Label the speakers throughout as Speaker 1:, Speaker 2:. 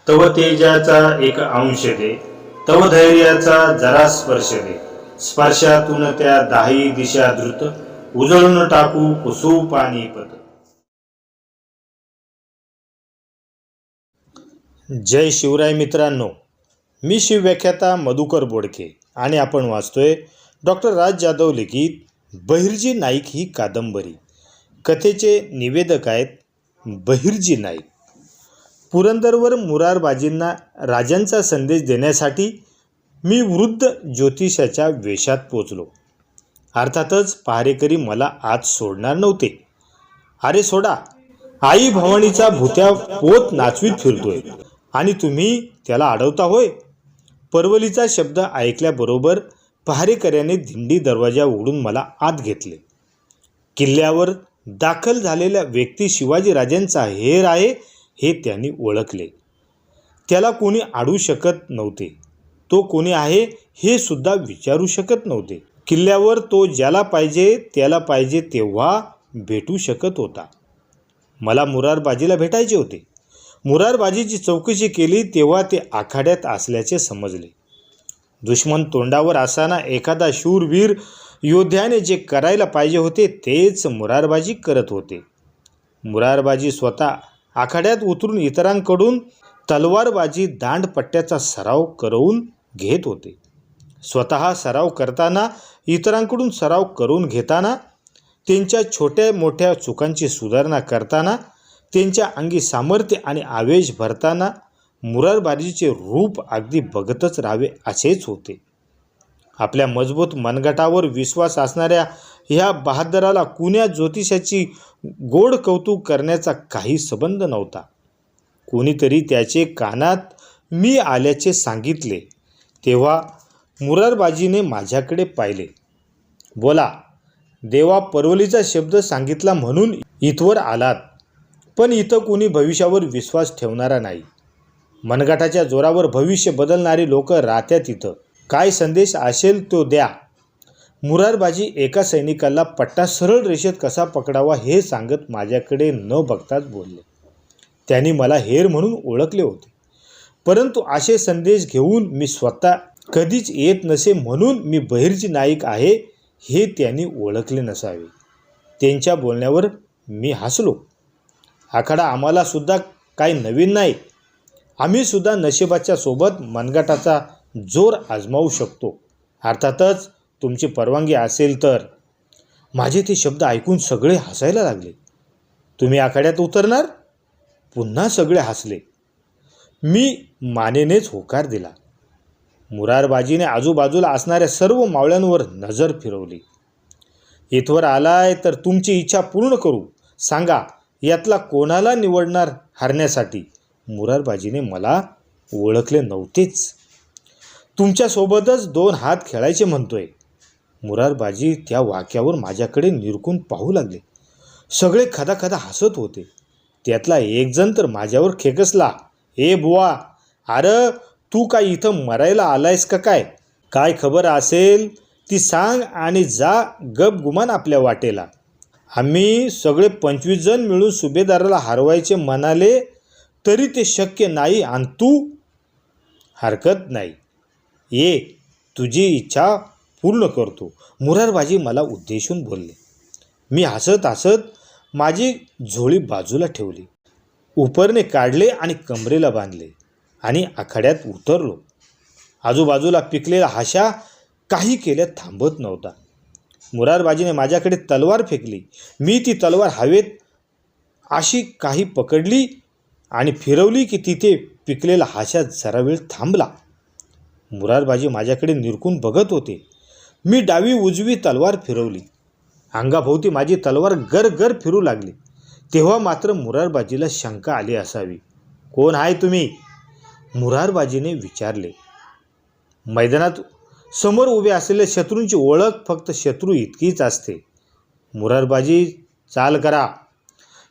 Speaker 1: तव तेजाचा एक अंश दे, तव धैर्याचा जरा स्पर्श दे, स्पर्शातून त्या दाही दिशा द्रुत, उजळून टाकू कुसू पाणीपत. जय शिवराय मित्रांनो, मी शिवव्याख्याता मधुकर बोडके आणि आपण वाचतोय डॉक्टर राज जाधव लिखित बहिर्जी नाईक ही कादंबरी. कथेचे निवेदक आहेत बहिर्जी नाईक. पुरंदरवर मुरारबाजींना राजांचा संदेश देण्यासाठी मी वृद्ध ज्योतिषाच्या वेशात पोचलो. अर्थातच पहारेकरी मला आत सोडणार नव्हते. अरे सोडा, आई भवानीचा भुत्या पोत नाचवीत फिरतोय आणि तुम्ही त्याला अडवता होय. परवलीचा शब्द ऐकल्याबरोबर पहारेकऱ्याने दिंडी दरवाजा उघडून मला आत घेतले. किल्ल्यावर दाखल झालेल्या व्यक्ती शिवाजीराजांचा हेर आहे हे त्यांनी ओळखले. त्याला कोणी अडवू शकत नव्हते. तो कोणी आहे हे सुद्धा विचारू शकत नव्हते. किल्ल्यावर तो ज्याला पाहिजे त्याला पाहिजे तेव्हा भेटू शकत होता. मला मुरारबाजीला भेटायचे होते. मुरारबाजीची चौकशी केली तेव्हा ते आखाड्यात असल्याचे समजले. दुश्मन तोंडावर असताना एखादा शूरवीर योद्ध्याने जे करायला पाहिजे होते तेच मुरारबाजी करत होते. मुरारबाजी स्वतः आखाड्यात उतरून इतरांकडून तलवारबाजी दांडपट्ट्याचा सराव करवून घेत होते. स्वतः सराव करताना, इतरांकडून सराव करून घेताना, त्यांच्या छोट्या मोठ्या चुकांची सुधारणा करताना, त्यांच्या अंगी सामर्थ्य आणि आवेश भरताना मुरारबाजीचे रूप अगदी बघतच राहावे असेच होते. आपल्या मजबूत मनगटावर विश्वास असणाऱ्या ह्या बहादराला कुण्या ज्योतिषाची गोड कौतुक करण्याचा काही संबंध नव्हता. कोणीतरी त्याचे कानात मी आल्याचे सांगितले तेव्हा मुरारबाजीने माझ्याकडे पाहिले. बोला, देवा परवलीचा शब्द सांगितला म्हणून इथवर आलात, पण इथं कोणी भविष्यावर विश्वास ठेवणारा नाही. मनगटाच्या जोरावर भविष्य बदलणारी लोक राहत्यात इथं. काय संदेश असेल तो द्या. मुरारबाजी एका सैनिकाला पट्टा सरळ रेषेत कसा पकडावा हे सांगत माझ्याकडे न बघताच बोलले. त्यांनी मला हेर म्हणून ओळखले होते, परंतु असे संदेश घेऊन मी स्वतः कधीच येत नसे म्हणून मी बहिर्जी नाईक आहे हे त्यांनी ओळखले नसावे. त्यांच्या बोलण्यावर मी हसलो. आखाडा आम्हाला सुद्धा काही नवीन नाही. आम्ही सुद्धा नशिबाच्या सोबत मनगटाचा जोर आजमावू शकतो. अर्थातच तुमची परवानगी असेल तर. माझे ते शब्द ऐकून सगळे हसायला लागले. तुम्ही आखाड्यात उतरणार? पुन्हा सगळे हसले. मी मानेनेच होकार दिला. मुरारबाजीने आजूबाजूला असणाऱ्या सर्व मावळ्यांवर नजर फिरवली. इथवर आलाय तर तुमची इच्छा पूर्ण करू. सांगा, यातला कोणाला निवडणार हरण्यासाठी? मुरारबाजीने मला ओळखले नव्हतेच. तुमच्यासोबतच 2 हात खेळायचे म्हणतोय. मुरारबाजी त्या वाक्यावर माझ्याकडे निरखून पाहू लागले. सगळे खदाखदा हसत होते. त्यातला एक जण तर माझ्यावर खेकसला. ए बुवा, अरे तू काय इथं मरायला आलायस का काय? काय खबर असेल ती सांग आणि जा गप गुमान आपल्या वाटेला. आम्ही सगळे 25 जण मिळून सुभेदाराला हरवायचे म्हणाले तरी ते शक्य नाही आणि तू? हरकत नाही, ये, तुझी इच्छा पूर्ण करतो. मुरारबाजी मला उद्देशून बोलले. मी हसत हसत माझी झोळी बाजूला ठेवली, उपरणे काढले आणि कमरेला बांधले आणि आखाड्यात उतरलो. आजूबाजूला पिकलेला हाशा काही केल्यात थांबत नव्हता. मुरारबाजीने माझ्याकडे तलवार फेकली. मी ती तलवार हवेत अशी काही पकडली आणि फिरवली की तिथे पिकलेला हाशा जरा वेळ थांबला. मुरारबाजी माझ्याकडे निरखून बघत होते. मी डावी उजवी तलवार फिरवली. अंगाभोवती माझी तलवार गरगर फिरू लागली. तेव्हा मात्र मुरारबाजीला शंका आली असावी. कोण आहे तुम्ही? मुरारबाजीने विचारले. मैदानात समोर उभे असलेल्या शत्रूंची ओळख फक्त शत्रू इतकीच असते. मुरारबाजी, चाल करा.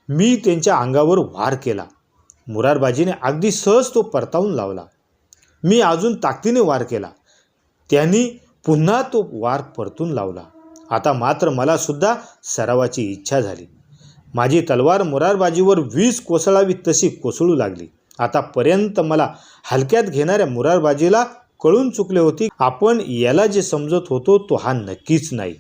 Speaker 1: मी त्यांच्या अंगावर वार केला. मुरारबाजीने अगदी सहज तो परतावून लावला. मी अजून ताकदीने वार केला. त्यांनी पुन्हा तो वार परतून लावला. आता मात्र मला सुद्धा सरावाची इच्छा झाली. माझी तलवार मुरारबाजीवर 20 कोसळावी तशी कोसळू लागली. आतापर्यंत मला हलक्यात घेणाऱ्या मुरारबाजीला कळून चुकले होते, आपण याला जे समजत होतो तो हा नक्कीच नाही.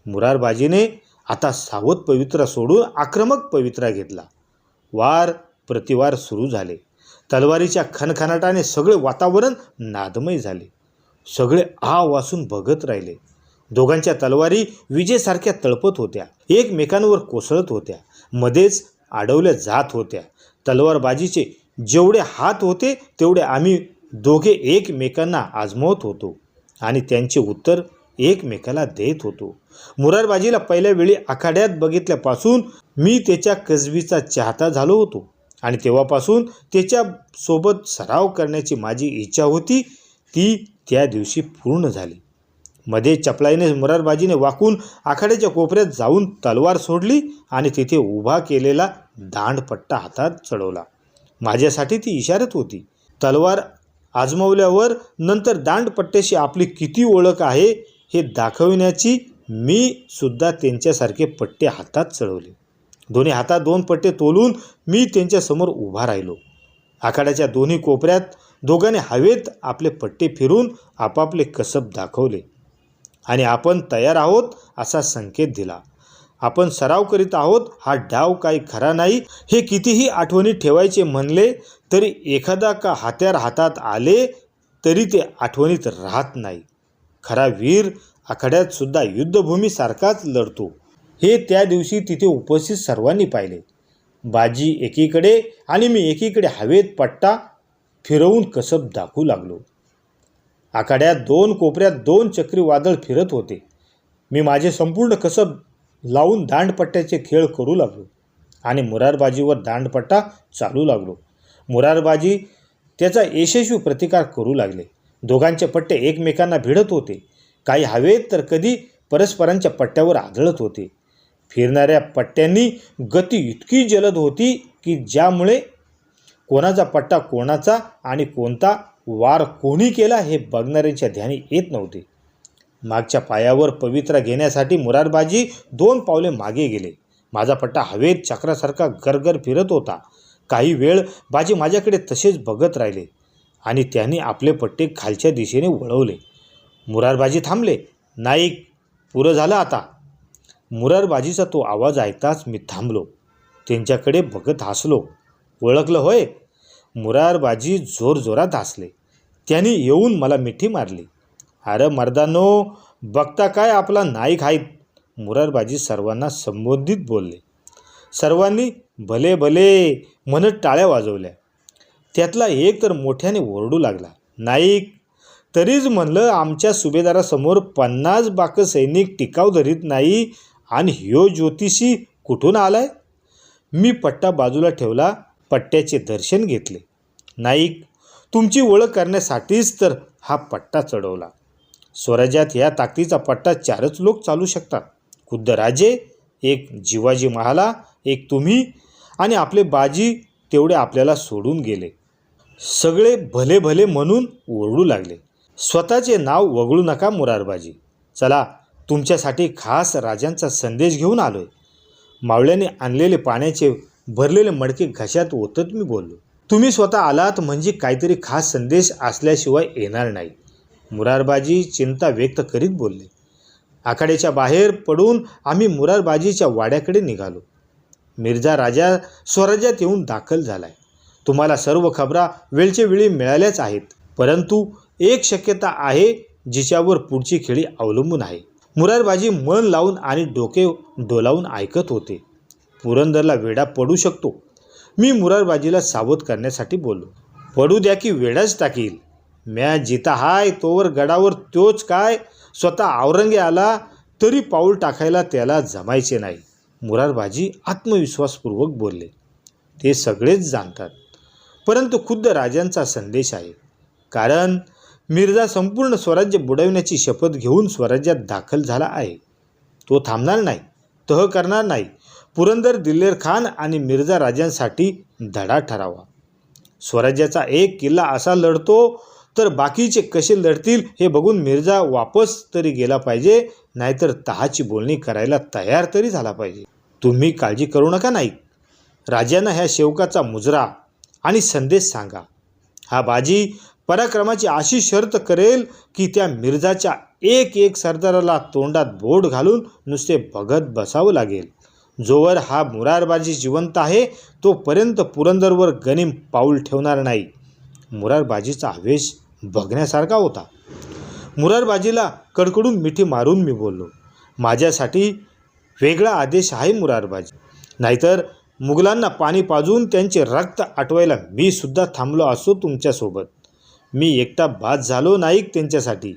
Speaker 1: मुरारबाजीने आता सावध पवित्रा सोडून आक्रमक पवित्रा घेतला. वार प्रतिवार सुरू झाले. तलवारीच्या खणखणाटाने सगळे वातावरण नादमय झाले. सगळे वासून बघत राहिले. दोघांच्या तलवारी विजेसारख्या तळपत होत्या, एकमेकांवर कोसळत होत्या, मध्येच अडवल्या जात होत्या. तलवारबाजीचे जेवढे हात होते तेवढे आम्ही दोघे एकमेकांना आजमावत होतो आणि त्यांचे उत्तर एकमेकाला देत होतो. मुरारबाजीला पहिल्या वेळी आखाड्यात बघितल्यापासून मी त्याच्या कसबीचा चाहता झालो होतो आणि तेव्हापासून त्याच्यासोबत सराव करण्याची माझी इच्छा होती ती त्या दिवशी पूर्ण झाली. मध्ये चपलाईने मुरारबाजीने वाकून आखाड्याच्या कोपऱ्यात जाऊन तलवार सोडली आणि तिथे उभा केलेला दांडपट्टा हातात चढवला. माझ्यासाठी ती इशारत होती. तलवार आजमावल्यावर नंतर दांडपट्ट्याशी आपली किती ओळख आहे हे दाखविण्याची मी सुद्धा त्यांच्यासारखे पट्टे हातात चढवले. दोन्ही हातात 2 पट्टे तोलून मी त्यांच्यासमोर उभा राहिलो. आखाड्याच्या दोन्ही कोपऱ्यात दोघांनी हवेत आपले पट्टे फिरून आपापले कसब दाखवले आणि आपण तयार आहोत असा संकेत दिला. आपण सराव करीत आहोत, हा डाव काही खरा नाही हे कितीही आठवणीत ठेवायचे म्हणले तरी एखादा का हत्यार हातात आले तरी ते आठवणीत राहत नाही. खरा वीर आखाड्यात सुद्धा युद्धभूमीसारखाच लढतो हे त्या दिवशी तिथे उपस्थित सर्वांनी पाहिले. बाजी एकीकडे आणि मी एकीकडे हवेत पट्टा फिरवून कसब दाखवू लागलो. आखाड्यात 2 कोपऱ्यात 2 चक्रीवादळ फिरत होते. मी माझे संपूर्ण कसब लावून दांडपट्ट्याचे खेळ करू लागलो आणि मुरारबाजीवर दांडपट्टा चालू लागलो. मुरारबाजी त्याचा यशस्वी प्रतिकार करू लागले. दोघांचे पट्टे एकमेकांना भिडत होते, काही हवेत तर कधी परस्परांच्या पट्ट्यावर आदळत होते. फिरणाऱ्या पट्ट्यांनी गती इतकी जलद होती की ज्यामुळे कोणाचा पट्टा कोणाचा आणि कोणता वार कोणी केला हे बघणाऱ्यांच्या ध्यानी येत नव्हते. मागच्या पायावर पवित्रा घेण्यासाठी मुरारबाजी 2 पावले मागे गेले. माझा पट्टा हवेत चक्रासारखा गरगर फिरत होता. काही वेळ बाजी माझ्याकडे तसेच बघत राहिले आणि त्यांनी आपले पट्टे खालच्या दिशेने वळवले. मुरारबाजी थांबले. नाईक, पुरं झालं आता. मुरारबाजीचा तो आवाज ऐकताच मी थांबलो. त्यांच्याकडे बघत हसलो. ओळखलं होय? मुरारबाजी जोरजोरात हसले. त्यांनी येऊन मला मिठी मारली. अरे मर्दानो, बघता काय आपला नाईक आहेत. मुरारबाजी सर्वांना संबोधित बोलले. सर्वांनी भले भले म्हणत टाळ्या वाजवल्या. त्यातला एक तर मोठ्याने ओरडू लागला, नाईक, तरीच म्हणलं आमच्या सुभेदारासमोर 50 बाकं सैनिक टिकाव धरीत नाही आणि ह्यो ज्योतिषी कुठून आलाय? मी पट्टा बाजूला ठेवला, पट्ट्याचे दर्शन घेतले. नाईक, तुमची ओळख करण्यासाठीच तर हा पट्टा चढवला. स्वराज्यात ह्या ताकदीचा पट्टा 4च लोक चालू शकतात. खुद्द राजे, एक जिवाजी महाला, एक तुम्ही आणि आपले बाजी तेवढे आपल्याला सोडून गेले. सगळे भले भले म्हणून ओरडू लागले. स्वतःचे नाव वगळू नका मुरारबाजी. चला, तुमच्यासाठी खास राजांचा संदेश घेऊन आलोय. मावळ्याने आणलेले पाण्याचे भरलेले मडके घशात ओतत मी बोललो. तुम्ही स्वतः आलात म्हणजे काहीतरी खास संदेश असल्याशिवाय येणार नाही. मुरारबाजी चिंता व्यक्त करीत बोलले. आखाड्याच्या बाहेर पडून आम्ही मुरारबाजीच्या वाड्याकडे निघालो. मिर्झा राजा स्वराज्यात येऊन दाखल झालाय. तुम्हाला सर्व खबरा वेळच्या वेळी मिळाल्याच आहेत, परंतु एक शक्यता आहे जिच्यावर पुढची खेळी अवलंबून आहे. मुरारबाजी मन लावून आणि डोके डोलावून ऐकत होते. पुरंदरला वेढा पडू शकतो. मी मुरारबाजीला सावध करण्यासाठी बोललो. पडू द्या की वेढाच टाकील. म्या जिता हाय तोवर गडावर तोच काय स्वतः औरंगे आला तरी पाऊल टाकायला त्याला जमायचे नाही. मुरारबाजी आत्मविश्वासपूर्वक बोलले. ते सगळेच जाणतात, परंतु खुद्द राजांचा संदेश आहे. कारण मिर्झा संपूर्ण स्वराज्य बुडवण्याची शपथ घेऊन स्वराज्यात दाखल झाला आहे. तो थांबणार नाही, तह करणार नाही. पुरंदर दिल्लेर खान आणि मिर्झा राजांसाठी धडा ठरावा. स्वराज्याचा एक किल्ला असा लढतो तर बाकीचे कसे लढतील हे बघून मिर्झा वापस तरी गेला पाहिजे, नाहीतर तहाची बोलणी करायला तयार तरी झाला पाहिजे. तुम्ही काळजी करू नका नाईक. राजांना ह्या शेवकाचा मुजरा आणि संदेश सांगा. हा बाजी पराक्रमाची अशी शर्त करेल की त्या मिर्झाच्या एक एक सरदाराला तोंडात बोट घालून नुसते बघत बसावं लागेल. जोवर हा मुरारबाजी जिवंत आहे तोपर्यंत पुरंदरवर गनिम पाऊल ठेवणार नाही. मुरारबाजीचा आवेश बघण्यासारखा होता. मुरारबाजीला कडकडून मिठी मारून मी बोललो, माझ्यासाठी वेगळा आदेश आहे मुरारबाजी, नाहीतर मुघलांना पाणी पाजून त्यांचे रक्त आटवायला मी सुद्धा थांबलो असतो तुमच्यासोबत. मी एकटा बाद झालो नाईक त्यांच्यासाठी,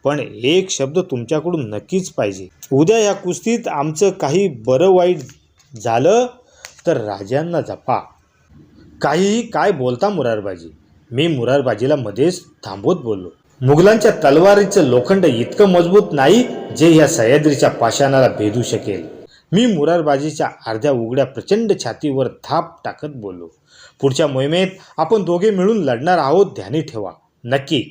Speaker 1: पण एक शब्द तुमच्याकडून नक्कीच पाहिजे. उद्या या कुस्तीत आमचं काही बरं वाईट झालं तर राजांना जपा. काहीही काय बोलता मुरारबाजी, मी मुरारबाजीला मध्येच थांबवत बोललो. मुघलांच्या तलवारीचं लोखंड इतकं मजबूत नाही जे ह्या सह्याद्रीच्या पाषाणाला भेदू शकेल. मी मुरारबाजीच्या अर्ध्या उघड्या प्रचंड छातीवर थाप टाकत बोललो. पुढच्या मोहिमेत आपण दोघे मिळून लढणार आहोत, ध्यानी ठेवा. नक्की.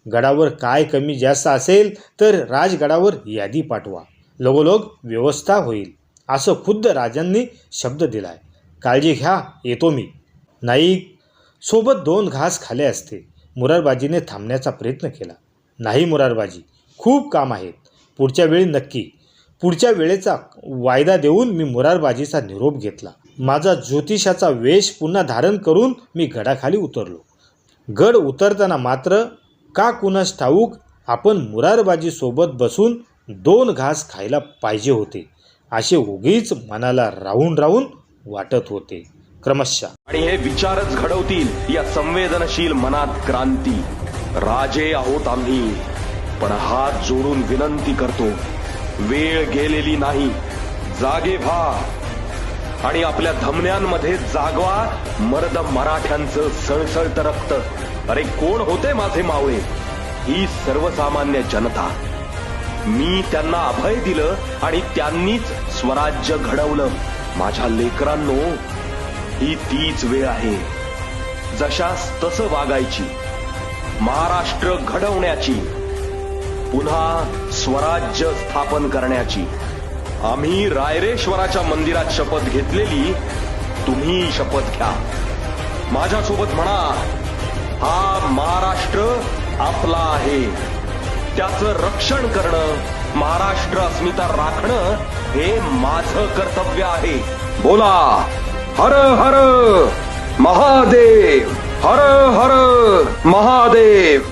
Speaker 1: गडावर काय कमी जास्त असेल तर राजगडावर यादी पाठवा, लगोलग व्यवस्था होईल, असं खुद्द राजांनी शब्द दिलाय. काळजी घ्या, येतो मी. नाईक सोबत 2 घास खाले असते. मुरारबाजीने थांबण्याचा प्रयत्न केला. नाही मुरारबाजी, खूप काम आहेत, पुढच्या वेळी नक्की. पुढच्या वेळेचा वायदा देऊन मी मुरारबाजीचा निरोप घेतला. माझा ज्योतिषाचा वेश पुन्हा धारण करून मी गडाखाली उतरलो. गड उतरताना मात्र का कुणास ठाऊक आपण मुरारबाजीसोबत बसून 2 घास खायला पाहिजे होते, असे उगीच मनाला राहून राहून वाटत होते. क्रमशः
Speaker 2: आणि हे विचारच घडवतील या संवेदनशील मनात क्रांती. राजे आहोत आम्ही, पण हात जोडून विनंती करतो, वेळ गेलेली नाही, जागे व्हा आणि आपल्या धमन्यांमध्ये जागवा मर्द मराठ्यांचं सळसळतं रक्त. अरे कोण होते माझे मावळे? ही सर्वसामान्य जनता. मी त्यांना अभय दिलं आणि त्यांनीच स्वराज्य घडवलं. माझ्या लेकरांनो, ही तीच वेळ आहे जशास तसं वागायची, महाराष्ट्र घडवण्याची, पुन्हा स्वराज्य स्थापन करण्याची. आम्ही रायरेश्वराच्या मंदिरात शपथ घेतलेली, तुम्ही शपथ घ्या. माझ्यासोबत म्हणा, हा महाराष्ट्र आपला आहे, त्याचं रक्षण करणं, महाराष्ट्र अस्मिता राखणं हे माझं कर्तव्य आहे. बोला, हर हर महादेव, हर हर महादेव.